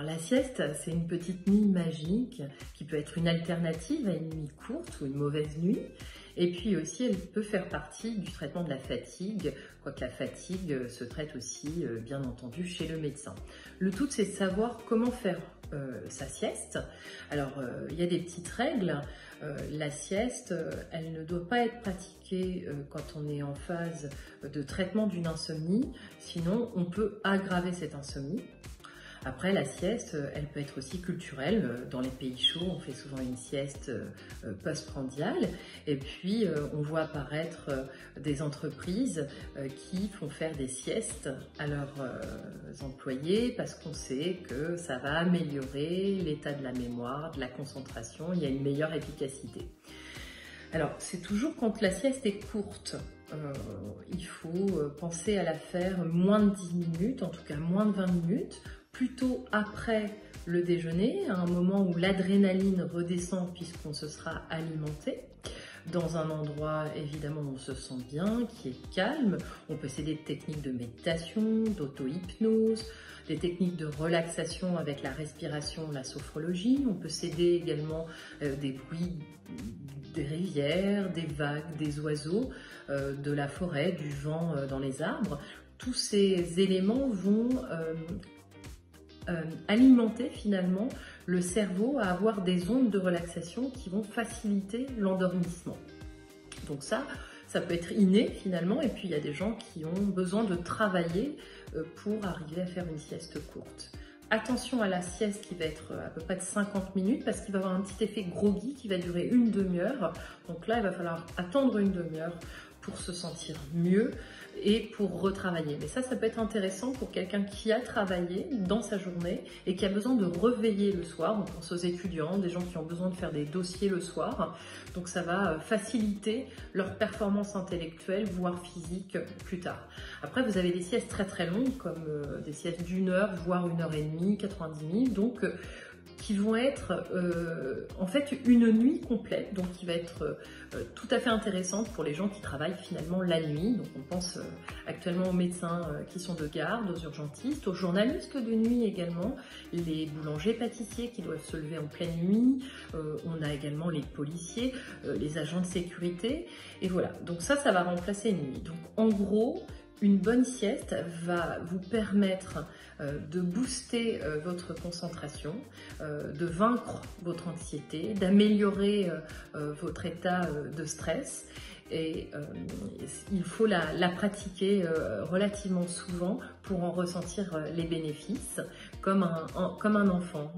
la sieste, c'est une petite nuit magique qui peut être une alternative à une nuit courte ou une mauvaise nuit. Et puis aussi, elle peut faire partie du traitement de la fatigue, quoique la fatigue se traite aussi, bien entendu, chez le médecin. Le tout, c'est de savoir comment faire sa sieste. Alors, il y a des petites règles. La sieste, elle ne doit pas être pratiquée quand on est en phase de traitement d'une insomnie, sinon on peut aggraver cette insomnie. Après, la sieste, elle peut être aussi culturelle. Dans les pays chauds, on fait souvent une sieste postprandiale. Et puis, on voit apparaître des entreprises qui font faire des siestes à leurs employés parce qu'on sait que ça va améliorer l'état de la mémoire, de la concentration, il y a une meilleure efficacité. Alors, c'est toujours quand la sieste est courte. Il faut penser à la faire moins de 10 minutes, en tout cas moins de 20 minutes, plutôt après le déjeuner, à un moment où l'adrénaline redescend puisqu'on se sera alimenté, dans un endroit évidemment où on se sent bien, qui est calme. On peut s'aider de techniques de méditation, d'auto-hypnose, des techniques de relaxation avec la respiration, la sophrologie. On peut s'aider également des bruits des rivières, des vagues, des oiseaux, de la forêt, du vent dans les arbres. Tous ces éléments vont alimenter finalement le cerveau à avoir des ondes de relaxation qui vont faciliter l'endormissement. Donc ça peut être inné finalement, et puis il y a des gens qui ont besoin de travailler pour arriver à faire une sieste courte. Attention à la sieste qui va être à peu près de 50 minutes parce qu'il va y avoir un petit effet groggy qui va durer une demi-heure. Donc là, il va falloir attendre une demi-heure pour se sentir mieux et pour retravailler. Mais ça peut être intéressant pour quelqu'un qui a travaillé dans sa journée et qui a besoin de reveiller le soir. On pense aux étudiants, des gens qui ont besoin de faire des dossiers le soir. Donc ça va faciliter leur performance intellectuelle, voire physique plus tard. Après, vous avez des siestes très très longues, comme des siestes d'1 heure, voire 1h30, 90 minutes. Donc qui vont être en fait une nuit complète, donc qui va être tout à fait intéressante pour les gens qui travaillent finalement la nuit. Donc on pense actuellement aux médecins qui sont de garde, aux urgentistes, aux journalistes de nuit également, les boulangers pâtissiers qui doivent se lever en pleine nuit, on a également les policiers, les agents de sécurité, et voilà. Donc ça va remplacer une nuit. Donc en gros, une bonne sieste va vous permettre de booster votre concentration, de vaincre votre anxiété, d'améliorer votre état de stress. Et il faut la pratiquer relativement souvent pour en ressentir les bénéfices, comme un enfant.